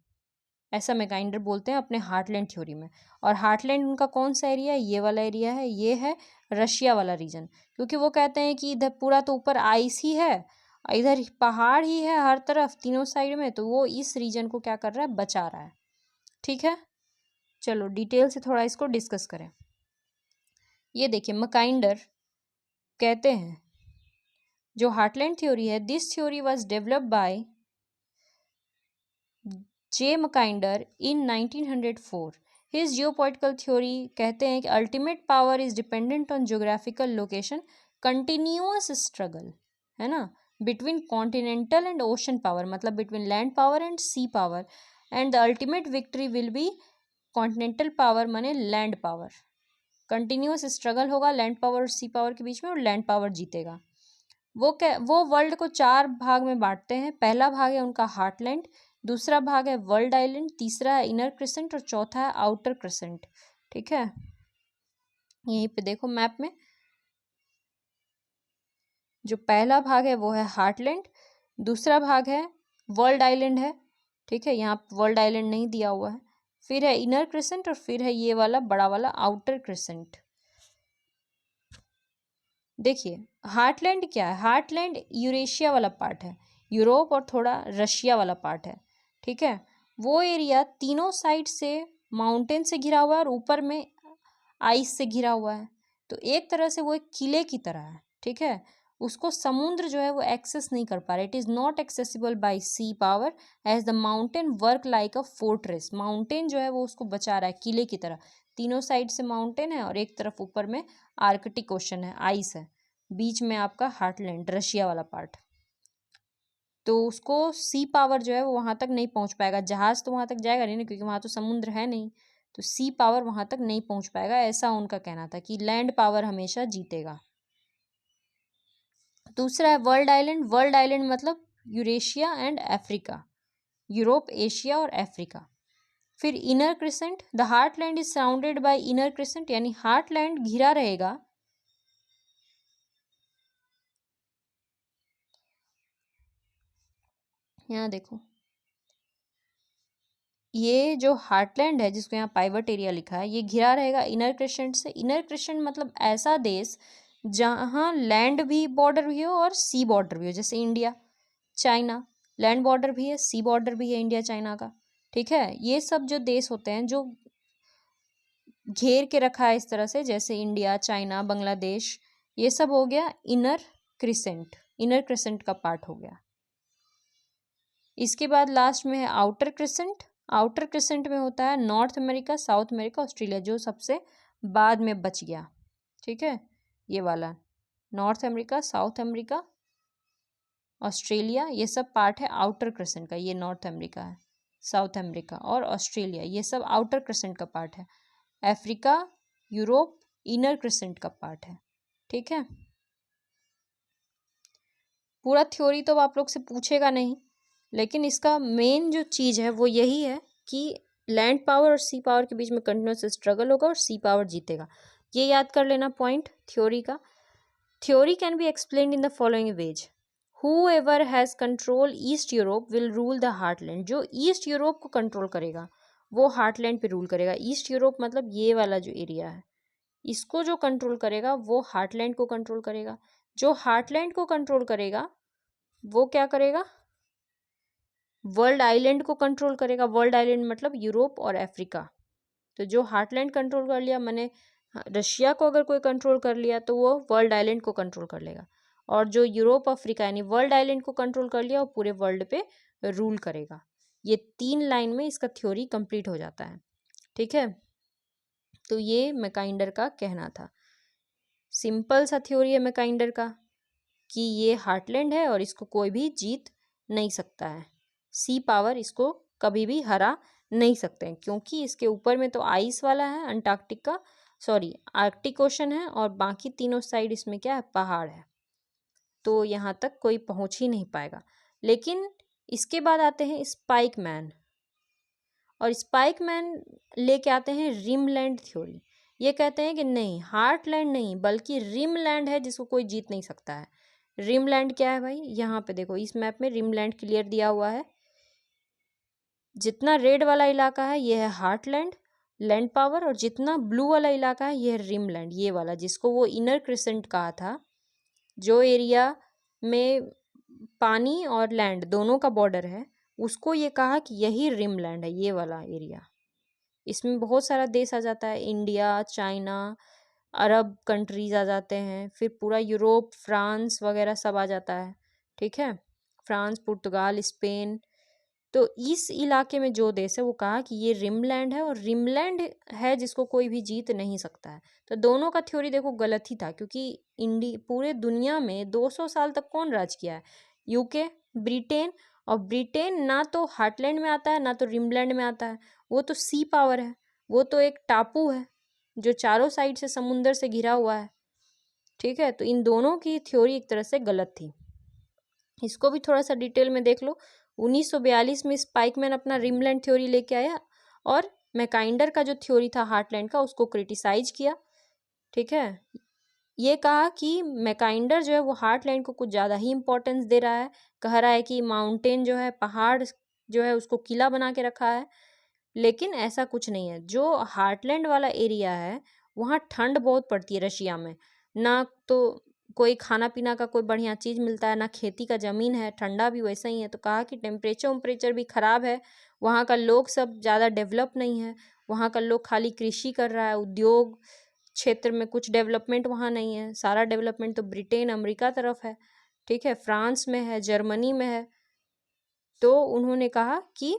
ऐसा मैकाइंडर बोलते हैं अपने हार्टलैंड थ्योरी में। और हार्टलैंड उनका कौन सा एरिया है? ये वाला एरिया है, ये है रशिया वाला रीजन। क्योंकि वो कहते हैं कि इधर पूरा तो ऊपर आइस ही है, इधर पहाड़ ही है हर तरफ तीनों साइड में, तो वो इस रीजन को क्या कर रहा है? बचा रहा है, ठीक है। चलो डिटेल से थोड़ा इसको डिस्कस करें। ये देखिए, मैकाइंडर कहते हैं जो हार्टलैंड थ्योरी है, this theory was developed by J Mackinder in 1904। His geopolitical theory कहते हैं कि ultimate power is dependent on geographical location, continuous struggle, है ना, between continental and ocean power, मतलब between land power and sea power, and the ultimate victory will be continental power माने land power. Continuous struggle होगा land power और sea power के बीच में, और land power जीतेगा। वो वर्ल्ड को 4 भाग में बांटते हैं। पहला भाग है उनका हार्टलैंड, दूसरा भाग है वर्ल्ड आइलैंड, तीसरा है इनर क्रिसेंट और चौथा है आउटर क्रिसेंट, ठीक है। यहीं पे देखो मैप में, जो पहला भाग है वो है हार्टलैंड, दूसरा भाग है वर्ल्ड आइलैंड है, ठीक है, यहाँ वर्ल्ड आइलैंड नहीं दिया हुआ है, फिर है इनर क्रिसेंट और फिर है ये वाला बड़ा वाला आउटर क्रिसेंट। देखिए हार्टलैंड क्या है? हार्टलैंड यूरेशिया वाला पार्ट है, यूरोप और थोड़ा रशिया वाला पार्ट है, ठीक है। वो एरिया तीनों साइड से माउंटेन से घिरा हुआ है और ऊपर में आइस से घिरा हुआ है, तो एक तरह से वो एक किले की तरह है, ठीक है। उसको समुद्र जो है वो एक्सेस नहीं कर पा रहा, it is not accessible by sea power as the mountain work like a fortress. Mountain जो है वो उसको बचा रहा है किले की तरह, तीनों साइड से माउंटेन है और एक तरफ ऊपर में आर्कटिक ओशन है, आइस है, बीच में आपका हार्टलैंड रशिया वाला पार्ट। तो उसको सी पावर जो है वो वहां तक नहीं पहुंच पाएगा, जहाज तो वहां तक जाएगा नहीं ना, क्योंकि वहां तो समुद्र है नहीं, तो सी पावर वहां तक नहीं पहुंच पाएगा, ऐसा उनका कहना था कि लैंड पावर हमेशा जीतेगा। दूसरा है वर्ल्ड आइलैंड। वर्ल्ड आइलैंड मतलब Eurasia and Africa, Europe, Asia और अफ्रीका। फिर inner crescent, the heartland is surrounded by inner crescent, यानी हार्टलैंड घिरा रहेगा यहाँ देखो, ये जो हार्टलैंड है जिसको यहाँ पाइवट एरिया लिखा है, ये घिरा रहेगा इनर क्रिसेंट से। इनर क्रिसेंट मतलब ऐसा देश जहाँ लैंड भी बॉर्डर भी हो और सी बॉर्डर भी हो, जैसे इंडिया, चाइना, लैंड बॉर्डर भी है, सी बॉर्डर भी है इंडिया चाइना का, ठीक है। ये सब जो देश होते हैं जो घेर के रखा है इस तरह से, जैसे इंडिया, चाइना, बांग्लादेश, ये सब हो गया इनर क्रिसेंट, इनर क्रिसेंट का पार्ट हो गया। इसके बाद लास्ट में है आउटर क्रिसेंट। आउटर क्रिसेंट में होता है north America, south America, Australia, जो सबसे बाद में बच गया, ठीक है। ये वाला north America, south America, Australia, ये सब पार्ट है आउटर क्रिसेंट का। ये नॉर्थ अमेरिका है, साउथ अमेरिका और ऑस्ट्रेलिया, ये सब आउटर क्रिसेंट का पार्ट है। अफ्रीका, यूरोप इनर क्रिसेंट का पार्ट है, ठीक है। पूरा थ्योरी तो आप लोग से पूछेगा नहीं, लेकिन इसका मेन जो चीज़ है वो यही है कि लैंड पावर और सी पावर के बीच में कंटिन्यूस स्ट्रगल होगा और सी पावर जीतेगा। ये याद कर लेना पॉइंट थ्योरी का। Theory can be explained in the following veg. Whoever has control east Europe will rule the heartland. जो ईस्ट यूरोप को कंट्रोल करेगा वो हार्टलैंड पे रूल करेगा। ईस्ट यूरोप मतलब ये वाला जो एरिया है, इसको जो कंट्रोल करेगा वो हार्टलैंड को कंट्रोल करेगा। जो हार्टलैंड को कंट्रोल करेगा वो क्या करेगा? वर्ल्ड आइलैंड को कंट्रोल करेगा। वर्ल्ड आइलैंड मतलब यूरोप और अफ्रीका। तो जो हार्टलैंड कंट्रोल कर लिया, माने रशिया को अगर कोई कंट्रोल कर लिया तो वो वर्ल्ड आइलैंड को कंट्रोल कर लेगा, और जो यूरोप अफ्रीका यानी वर्ल्ड आइलैंड को कंट्रोल कर लिया वो पूरे वर्ल्ड पे रूल करेगा। ये 3 लाइन में इसका थ्योरी कंप्लीट हो जाता है, ठीक है। तो ये मैकाइंडर का कहना था। सिंपल सा थ्योरी है मैकाइंडर का कि ये हार्टलैंड है और इसको कोई भी जीत नहीं सकता है। सी पावर इसको कभी भी हरा नहीं सकते हैं, क्योंकि इसके ऊपर में तो आइस वाला है, अंटार्कटिका सॉरी आर्कटिक ओशन है, और बाकी तीनों साइड इसमें क्या है, पहाड़ है, तो यहाँ तक कोई पहुँच ही नहीं पाएगा। लेकिन इसके बाद आते हैं स्पाइक मैन, और स्पाइक मैन लेके आते हैं रिमलैंड थ्योरी। ये कहते हैं कि नहीं, हार्टलैंड नहीं बल्कि रिमलैंड है जिसको कोई जीत नहीं सकता है। रिमलैंड क्या है भाई, यहाँ पे देखो इस मैप में रिमलैंड क्लियर दिया हुआ है। जितना रेड वाला इलाका है ये है हार्टलैंड लैंड पावर, और जितना ब्लू वाला इलाका है ये है रिमलैंड, ये वाला जिसको वो इनर क्रिसेंट कहा था, जो एरिया में पानी और लैंड दोनों का बॉर्डर है, उसको ये कहा कि यही रिमलैंड है, ये वाला एरिया। इसमें बहुत सारा देश आ जाता है, इंडिया, चाइना, अरब कंट्रीज आ जाते हैं, फिर पूरा यूरोप, फ्रांस वगैरह सब आ जाता है। ठीक है, फ्रांस, पुर्तगाल, स्पेन। तो इस इलाके में जो देश है वो कहा कि ये रिमलैंड है, और रिमलैंड है जिसको कोई भी जीत नहीं सकता है। तो दोनों का थ्योरी देखो गलत ही था, क्योंकि पूरे दुनिया में 200 साल तक कौन राज किया है, यूके, ब्रिटेन। और ब्रिटेन ना तो हार्टलैंड में आता है ना तो रिमलैंड में आता है, वो तो सी पावर है, वो तो एक टापू है जो चारों साइड से समुंदर से घिरा हुआ है। ठीक है, तो इन दोनों की थ्योरी एक तरह से गलत थी। इसको भी थोड़ा सा डिटेल में देख लो। 1942 में स्पाइकमैन अपना रिमलैंड थ्योरी लेके आया, और मैकाइंडर का जो थ्योरी था हार्टलैंड का उसको क्रिटिसाइज किया। ठीक है, ये कहा कि मैकाइंडर जो है वो हार्टलैंड को कुछ ज़्यादा ही इम्पोर्टेंस दे रहा है, कह रहा है कि माउंटेन जो है, पहाड़ जो है उसको किला बना के रखा है। लेकिन ऐसा कुछ नहीं है। जो हार्टलैंड वाला एरिया है वहाँ ठंड बहुत पड़ती है रशिया में, ना तो कोई खाना पीना का कोई बढ़िया चीज़ मिलता है, ना खेती का ज़मीन है, ठंडा भी वैसा ही है। तो कहा कि टेम्परेचर भी ख़राब है, वहाँ का लोग सब ज़्यादा डेवलप नहीं है, वहाँ का लोग खाली कृषि कर रहा है, उद्योग क्षेत्र में कुछ डेवलपमेंट वहाँ नहीं है, सारा डेवलपमेंट तो ब्रिटेन, अमेरिका तरफ है। ठीक है, फ्रांस में है, जर्मनी में है। तो उन्होंने कहा कि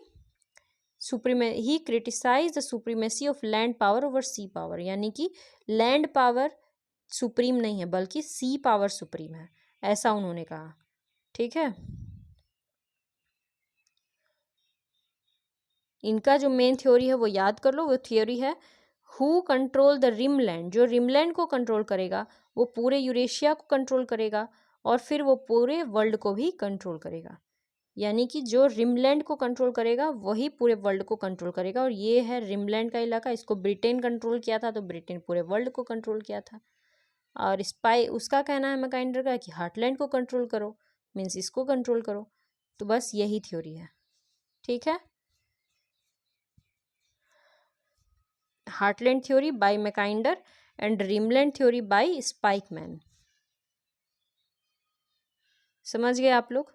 he criticise the supremacy of land power over sea power, यानी कि लैंड पावर सुप्रीम नहीं है बल्कि सी पावर सुप्रीम है, ऐसा उन्होंने कहा। ठीक है, इनका जो मेन थ्योरी है वो याद कर लो। वो थ्योरी है हु कंट्रोल द रिमलैंड, जो रिमलैंड को कंट्रोल करेगा वो पूरे यूरेशिया को कंट्रोल करेगा, और फिर वो पूरे वर्ल्ड को भी कंट्रोल करेगा। यानी कि जो रिमलैंड को कंट्रोल करेगा वही पूरे वर्ल्ड को कंट्रोल करेगा, और ये है रिमलैंड का इलाका। इसको ब्रिटेन कंट्रोल किया था, तो ब्रिटेन पूरे वर्ल्ड को कंट्रोल किया था। और उसका कहना है मैकाइंडर का कि हार्टलैंड को कंट्रोल करो, मीन्स इसको कंट्रोल करो। तो बस यही थ्योरी है। ठीक है, heartland theory by मैकाइंडर and rimland theory by Spykman. समझ गए आप लोग?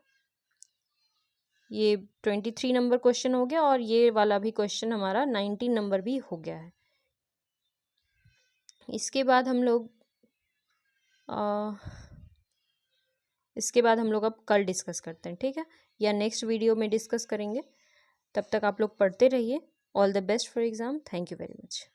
ये 23 नंबर क्वेश्चन हो गया, और ये वाला भी क्वेश्चन हमारा 19 नंबर भी हो गया है। इसके बाद हम लोग अब कल डिस्कस करते हैं, ठीक है, या नेक्स्ट वीडियो में डिस्कस करेंगे। तब तक आप लोग पढ़ते रहिए। All the best for exam. Thank you very much.